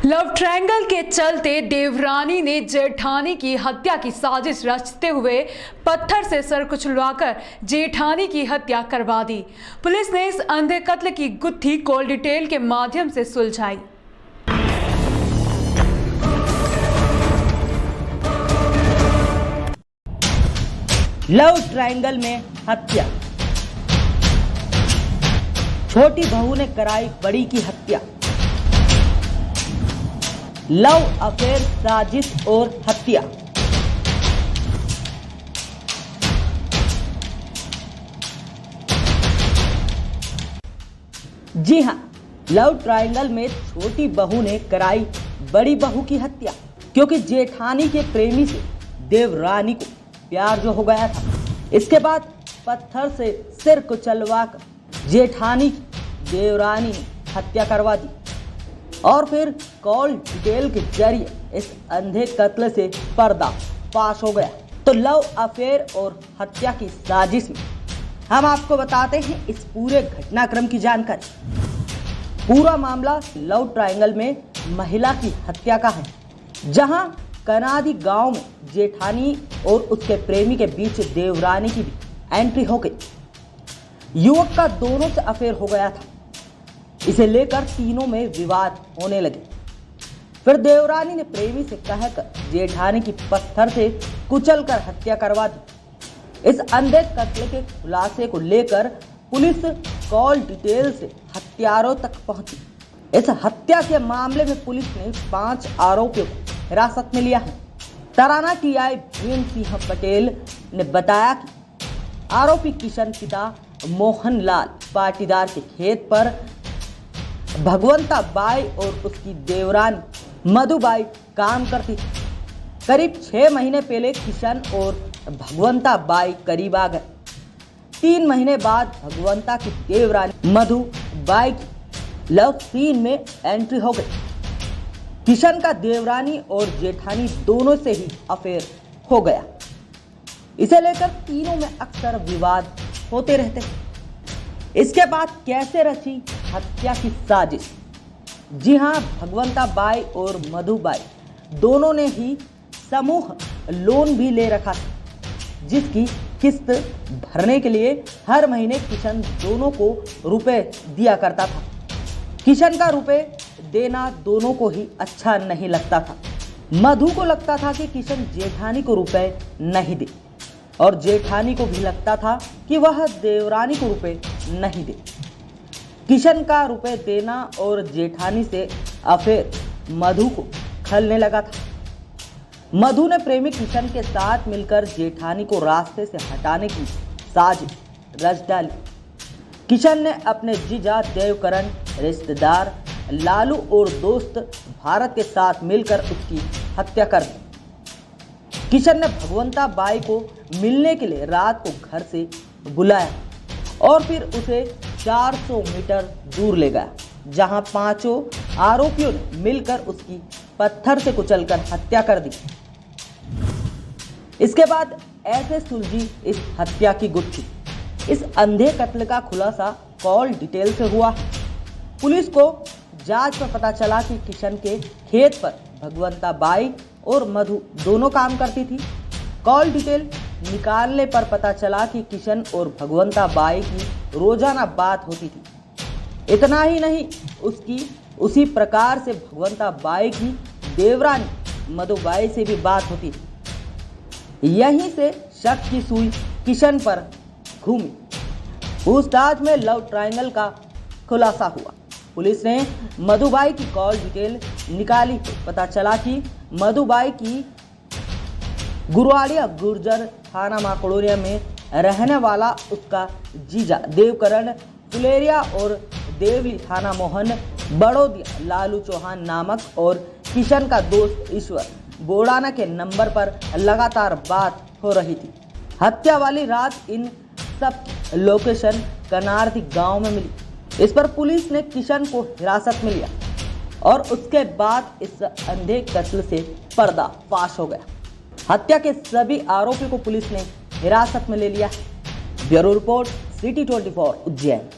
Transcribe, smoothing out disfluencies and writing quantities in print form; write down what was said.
Love triangle के चलते देवरानी ने जेठानी की हत्या की साजिश रचते हुए पत्थर से सर कुचलवाकर जेठानी की हत्या करवा दी। पुलिस ने इस अंधे कत्ल की गुत्थी कॉल डिटेल के माध्यम से सुलझाई। लव ट्रायंगल में हत्या, छोटी बहू ने कराई बड़ी की हत्या। लव अफेयर, साजिश और हत्या। जी हां, लव ट्रायंगल में छोटी बहू ने कराई बड़ी बहू की हत्या, क्योंकि जेठानी के प्रेमी से देवरानी को प्यार जो हो गया था। इसके बाद पत्थर से सिर कुचलवाकर जेठानी की देवरानी ने हत्या करवा दी और फिर कॉल डिटेल के जरिए इस अंधे कत्ल से पर्दा फाश हो गया। तो लव अफेयर और हत्या की साजिश में हम आपको बताते हैं इस पूरे घटनाक्रम की जानकारी। पूरा मामला लव ट्रायंगल में महिला की हत्या का है, जहां कनादी गांव में जेठानी और उसके प्रेमी के बीच देवरानी की भी एंट्री हो गई। युवक का दोनों से अफेयर हो गया था। इसे लेकर तीनों में विवाद होने लगे। फिर देवरानी ने प्रेमी से कहकर जेठानी की पत्थर से कुचलकर हत्या करवा दी। इस अंधे कत्ल के खुलासे को लेकर पुलिस कॉल डिटेल से हत्यारों तक पहुंची। इस हत्या के मामले में पुलिस ने 5 आरोपियों को हिरासत में लिया है। तराना टीआई भीम सिंह पटेल ने बताया कि आरोपी किशन पिता मोहनलाल पाटीदार के खेत पर भगवंता बाई और उसकी देवरानी मधुबाई काम करती थी। करीब 6 महीने पहले किशन और भगवंता बाई करीब आ गए। 3 महीने बाद भगवंता की देवरानी मधुबाई की लव सीन में एंट्री हो गई। किशन का देवरानी और जेठानी दोनों से ही अफेयर हो गया। इसे लेकर तीनों में अक्सर विवाद होते रहते हैं। इसके बाद कैसे रची हत्या की साजिश? जी हां, भगवंता बाई और मधुबाई दोनों ने ही समूह लोन भी ले रखा था, जिसकी किस्त भरने के लिए हर महीने किशन दोनों को रुपए दिया करता था। किशन का रुपए देना दोनों को ही अच्छा नहीं लगता था। मधु को लगता था कि किशन जेठानी को रुपए नहीं दे, और जेठानी को भी लगता था कि वह देवरानी को रुपए नहीं दे। किशन का रुपए देना और जेठानी से अफेयर मधु को खलने लगा था। मधु ने प्रेमी किशन के साथ मिलकर जेठानी को रास्ते से हटाने की साजिश रच डाली। किशन ने अपने जीजा देवकरण, रिश्तेदार लालू और दोस्त भारत के साथ मिलकर उसकी हत्या कर दी। किशन ने भगवंता बाई को मिलने के लिए रात को घर से बुलाया और फिर उसे 400 मीटर दूर ले गया, जहां 5 आरोपियों ने मिलकर उसकी पत्थर से कुचलकर हत्या कर दी। इसके बाद ऐसे सुलझी इस हत्या की गुत्थी। इस अंधे कत्ल का खुलासा कॉल डिटेल से हुआ। पुलिस को जांच में पता चला कि किशन के खेत पर भगवंता बाई और मधु दोनों काम करती थी। कॉल डिटेल निकालने पर पता चला कि किशन और भगवंता बाई की रोजाना बात होती थी। इतना ही नहीं, उसकी उसी प्रकार से भगवंता बाई की देवरानी मधुबाई से भी बात होती थी। यहीं से शक की सुई किशन पर घूमी। पूछताछ में लव ट्रायंगल का खुलासा हुआ। पुलिस ने मधुबाई की कॉल डिटेल निकाली तो पता चला कि मधुबाई की गुरुवाड़िया गुर्जर थाना माकड़ोरिया में रहने वाला उसका जीजा देवकरण फुलेरिया और देवली थाना मोहन बड़ोदिया लालू चौहान नामक और किशन का दोस्त ईश्वर बोड़ाना के नंबर पर लगातार बात हो रही थी। हत्या वाली रात इन सब लोकेशन कनारती गांव में मिली। इस पर पुलिस ने किशन को हिरासत में लिया और उसके बाद इस अंधे कत्ल से पर्दा फाश हो गया। हत्या के सभी आरोपियों को पुलिस ने हिरासत में ले लिया। Bureau report, city 24 Ujjain.